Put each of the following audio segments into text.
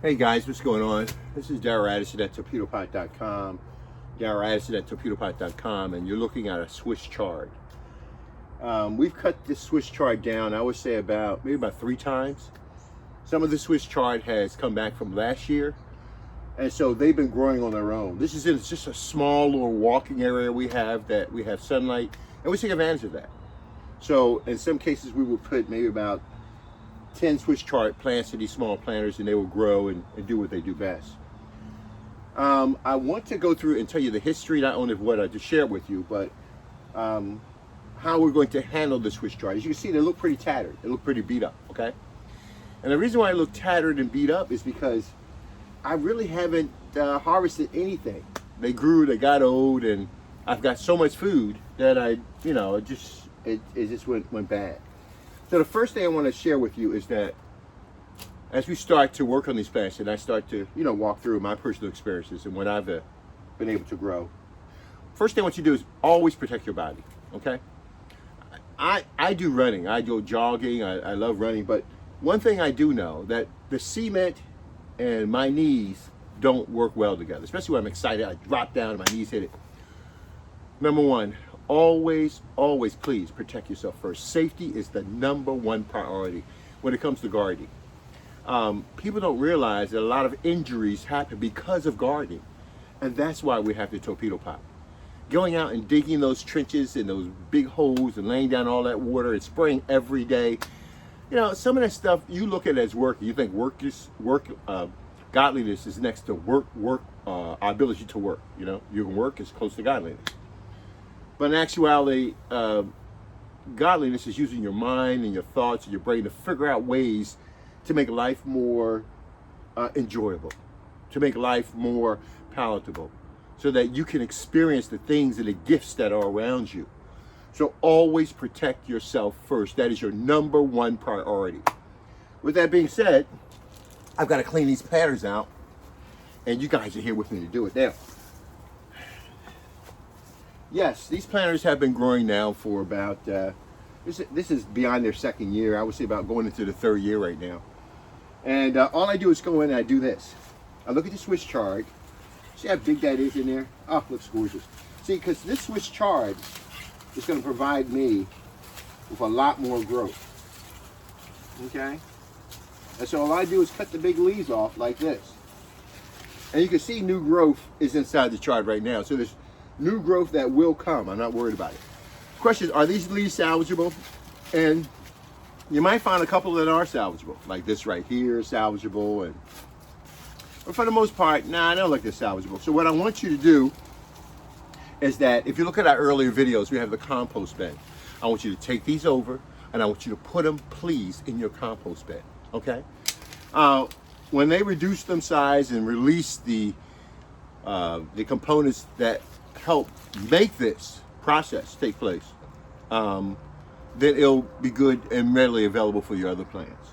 Hey guys, what's going on? This is Darral at torpedopot.com. Darral at torpedopot.com, and you're looking at a Swiss chard. We've cut this Swiss chard down, I would say maybe about 3 times. Some of the Swiss chard has come back from last year, and so they've been growing on their own. This is just a small little walking area we have sunlight, and we take advantage of that. So in some cases we will put maybe about 10 Swiss chard plants in these small planters, and they will grow and do what they do best. I want to go through and tell you the history, not only of what I just shared with you, but how we're going to handle the Swiss chard. As you can see, they look pretty tattered. They look pretty beat up, okay? And the reason why they look tattered and beat up is because I really haven't harvested anything. They grew, they got old, and I've got so much food that it just went bad. So the first thing I want to share with you is that as we start to work on these plants, and I start to, walk through my personal experiences and what I've been able to grow, first thing I want you to do is always protect your body, okay? I do running, I go jogging, I love running, but one thing I do know, that the cement and my knees don't work well together, especially when I'm excited. I drop down and my knees hit it. Number one, always please protect yourself first. Safety is the #1 priority when it comes to gardening. People don't realize that a lot of injuries happen because of gardening, and that's why we have the torpedo pot. Going out and digging those trenches and those big holes and laying down all that water and spraying every day, some of that stuff you look at it as work. You think godliness is next to our ability to work. Your work is close to godliness. But in actuality, godliness is using your mind and your thoughts and your brain to figure out ways to make life more enjoyable, to make life more palatable, so that you can experience the things and the gifts that are around you. So always protect yourself first. That is your #1 priority. With that being said, I've got to clean these planters out, and you guys are here with me to do it now. Yes, these planters have been growing now for about, this is beyond their 2nd year. I would say about going into the 3rd year right now. And all I do is go in and I do this. I look at the Swiss chard. See how big that is in there? Oh, looks gorgeous. See, because this Swiss chard is going to provide me with a lot more growth. Okay? And so all I do is cut the big leaves off like this. And you can see new growth is inside the chard right now. So there's new growth that will come. I'm not worried about it. Question is, are these leaves salvageable? And you might find a couple that are salvageable, like this right here is salvageable, but for the most part, I don't like this salvageable. So what I want you to do is that if you look at our earlier videos, we have the compost bin. I want you to take these over, and I want you to put them, please, in your compost bin, okay? When they reduce them size and release the components that help make this process take place, then it'll be good and readily available for your other plants.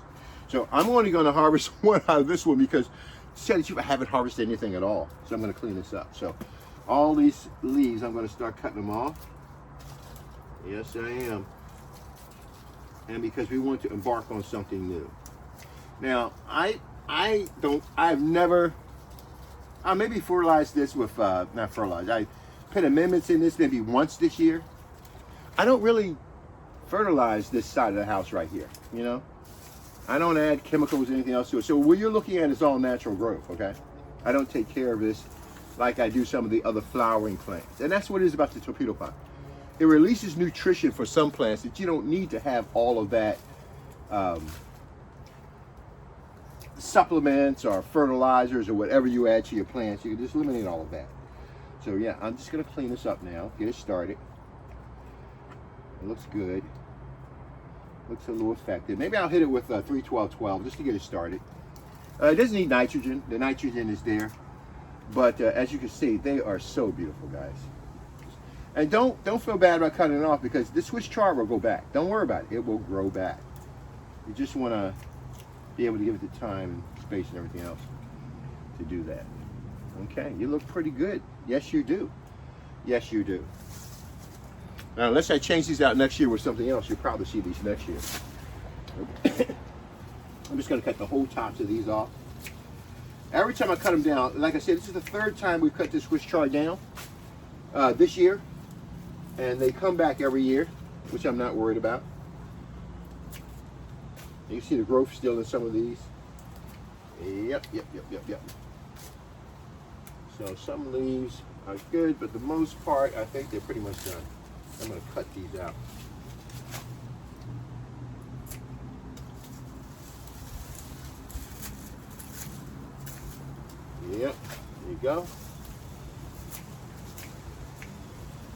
So I'm only going to harvest one out of this one because, to tell you the truth, I haven't harvested anything at all. So I'm going to clean this up. So all these leaves, I'm going to start cutting them off. Yes, I am. And because we want to embark on something new. Now, I've never, I maybe fertilized this with, not fertilized, I put amendments in this maybe once this year. I don't really fertilize this side of the house right here, I don't add chemicals or anything else to it. So what you're looking at is all natural growth, okay? I don't take care of this like I do some of the other flowering plants. And that's what it is about the torpedo pot. It releases nutrition for some plants that you don't need to have all of that supplements or fertilizers or whatever you add to your plants. You can just eliminate all of that. So yeah, I'm just going to clean this up now, get it started. It looks good. Looks a little effective. Maybe I'll hit it with 3-12-12 just to get it started. It doesn't need nitrogen. The nitrogen is there. But as you can see, they are so beautiful, guys. And don't feel bad about cutting it off, because this Swiss chard will go back. Don't worry about it. It will grow back. You just want to be able to give it the time and space and everything else to do that. Okay, you look pretty good. Yes, you do. Yes, you do. Now, unless I change these out next year with something else, you'll probably see these next year. I'm just going to cut the whole tops of these off. Every time I cut them down, like I said, this is the third time we've cut this Swiss chard down this year. And they come back every year, which I'm not worried about. You can see the growth still in some of these. Yep. So some leaves are good, but the most part, I think they're pretty much done. I'm going to cut these out. Yep, there you go.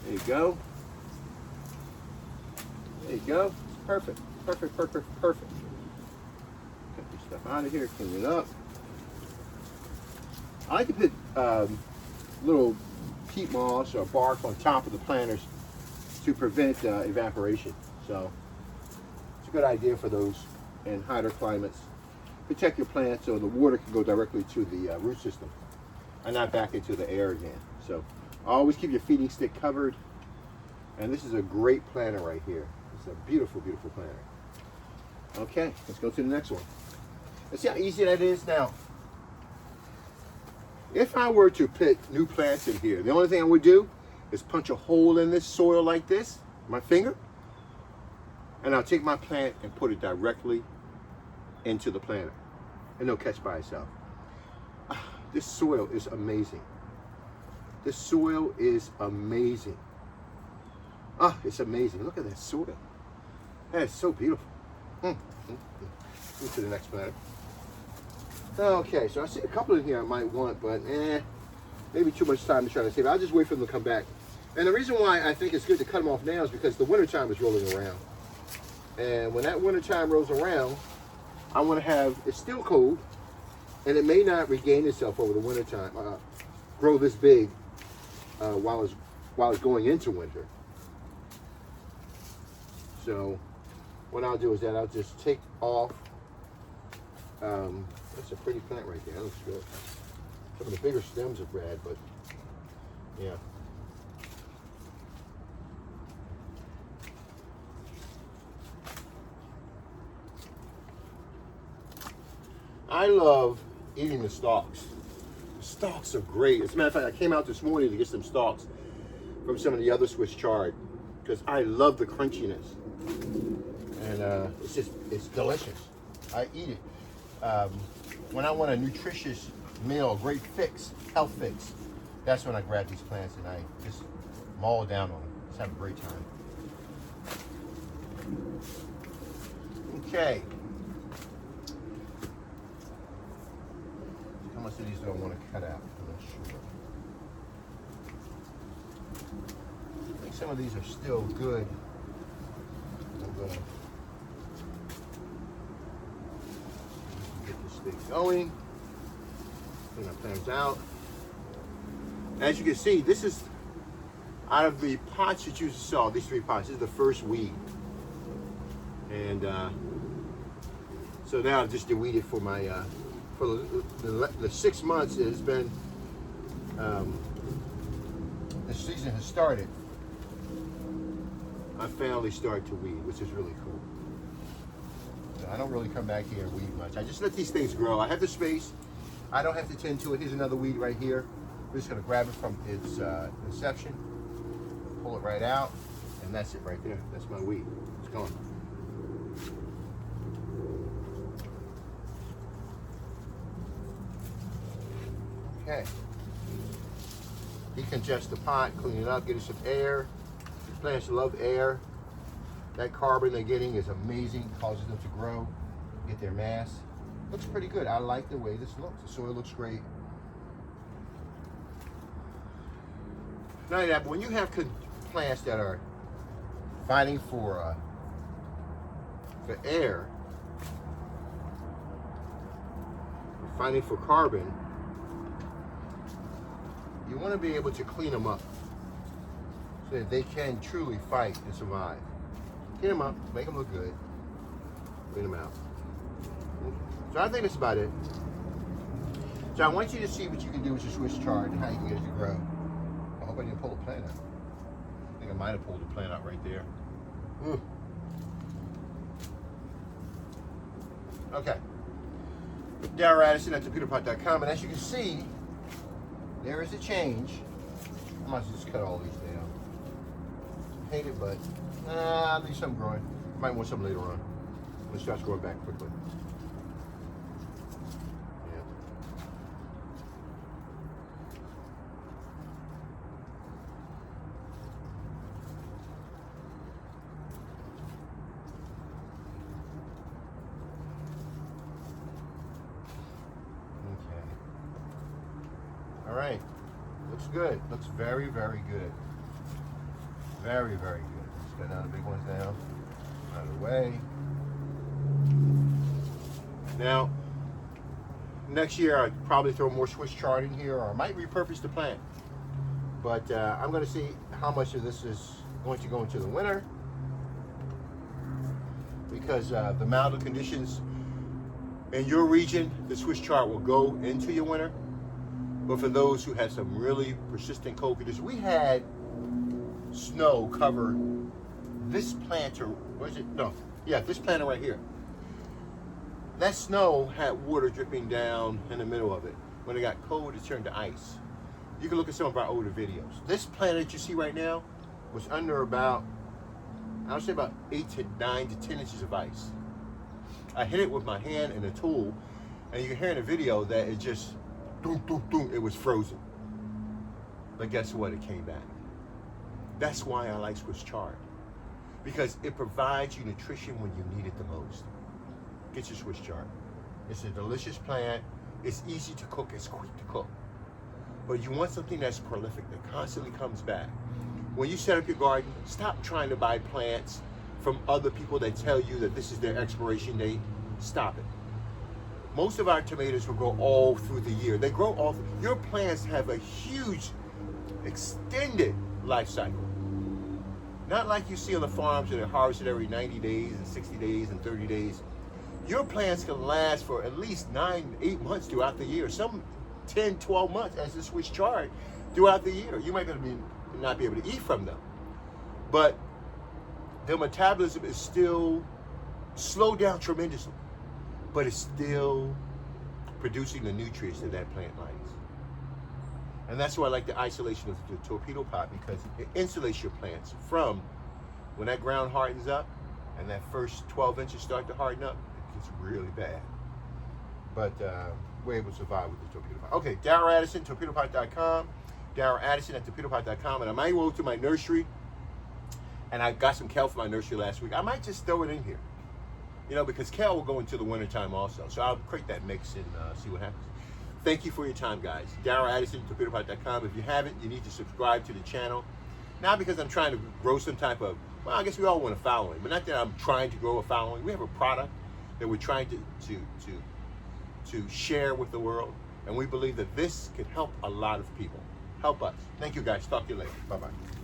There you go. There you go. Perfect. Cut this stuff out of here, clean it up. I like to put little peat moss or bark on top of the planters to prevent evaporation. So it's a good idea for those in hotter climates. Protect your plants so the water can go directly to the root system and not back into the air again. So always keep your feeding stick covered. And this is a great planter right here. It's a beautiful, beautiful planter. Okay, let's go to the next one. Let's see how easy that is now. If I were to put new plants in here, the only thing I would do is punch a hole in this soil like this, my finger, and I'll take my plant and put it directly into the planter, and it'll catch by itself. This soil is amazing. This soil is amazing. It's amazing. Look at that soil. That is so beautiful. Move to the next planter. Okay, so I see a couple in here I might want, but maybe too much time to try to save. I'll just wait for them to come back. And the reason why I think it's good to cut them off now is because the winter time is rolling around. And when that winter time rolls around, I want to have, it's still cold, and it may not regain itself over the winter time, grow this big while it's going into winter. So what I'll do is that I'll just take off. That's a pretty plant right there. That looks good. Some of the bigger stems are bad, but yeah. I love eating the stalks. The stalks are great. As a matter of fact, I came out this morning to get some stalks from some of the other Swiss chard because I love the crunchiness. And it's delicious. I eat it. When I want a nutritious meal, a great fix, health fix, that's when I grab these plants and I just maul down on them. Just have a great time. Okay. How much of these do I want to cut out? I'm not sure. I think some of these are still good. I'm going to get this thing going. Clean our plants out. As you can see, this is out of the pots that you saw, these 3 pots, this is the first weed. And so now I've just deweeded for my, for the 6 months it has been, the season has started. I finally start to weed, which is really cool. So I don't really come back here and weed much. I just let these things grow. I have the space. I don't have to tend to it. Here's another weed right here. We're just gonna grab it from its inception, pull it right out, and that's it right there. That's my weed. It's gone. Okay. Decongest the pot, clean it up, get it some air. Plants love air. That carbon they're getting is amazing, causes them to grow, get their mass. Looks pretty good. I like the way this looks. The soil looks great. Not only that, but when you have plants that are fighting for air, fighting for carbon, you want to be able to clean them up so that they can truly fight and survive. Clean them up, make them look good, clean them out. So I think that's about it. So I want you to see what you can do with your Swiss chard and how you can get it to grow. I hope I didn't pull the plant out. I think I might have pulled the plant out right there. Okay. Darral at torpedopot.com, and as you can see, there is a change. I might just cut all these down. Hate it, but I'll leave some growing. Might want some later on when it starts growing back quickly. Yeah. Okay. All right. Looks good. Looks very, very good. Very, very good. Just got down the big ones now. Out of the way. Now, next year I'd probably throw more Swiss chard in here, or I might repurpose the plant. But I'm going to see how much of this is going to go into the winter, because the milder conditions in your region, the Swiss chard will go into your winter. But for those who had some really persistent cold conditions, we had snow cover this planter. Where is it? No, yeah, this planter right here. That snow had water dripping down in the middle of it. When it got cold, it turned to ice. You can look at some of our older videos. This planter that you see right now was under about, I would say about 8 to 9 to 10 inches of ice. I hit it with my hand and a tool, and you can hear in the video that it just, doom, doom, doom, it was frozen. But guess what? It came back. That's why I like Swiss chard, because it provides you nutrition when you need it the most. Get your Swiss chard. It's a delicious plant. It's easy to cook. It's quick to cook. But you want something that's prolific, that constantly comes back. When you set up your garden, stop trying to buy plants from other people that tell you that this is their expiration date. Stop it. Most of our tomatoes will grow all through the year. They grow all through. Your plants have a huge, extended life cycle. Not like you see on the farms that are harvested every 90 days and 60 days and 30 days. Your plants can last for at least 9, 8 months throughout the year. Some 10, 12 months as the Swiss chard throughout the year. You might not be able to eat from them, but their metabolism is still slowed down tremendously, but it's still producing the nutrients that that plant likes. And that's why I like the isolation of the torpedo pot, because it insulates your plants from when that ground hardens up and that first 12 inches start to harden up, it gets really bad. But we're able to survive with the torpedo pot. Okay, Darral Addison, torpedopot.com. Darral Addison at torpedopot.com. And I might go to my nursery, and I got some kale from my nursery last week. I might just throw it in here, you know, because kale will go into the wintertime also. So I'll create that mix and see what happens. Thank you for your time, guys. Darral Addison, torpedopot.com. If you haven't, you need to subscribe to the channel. Not because I'm trying to grow some type of, well, I guess we all want a following, but not that I'm trying to grow a following. We have a product that we're trying to share with the world, and we believe that this can help a lot of people. Help us. Thank you, guys. Talk to you later. Bye-bye.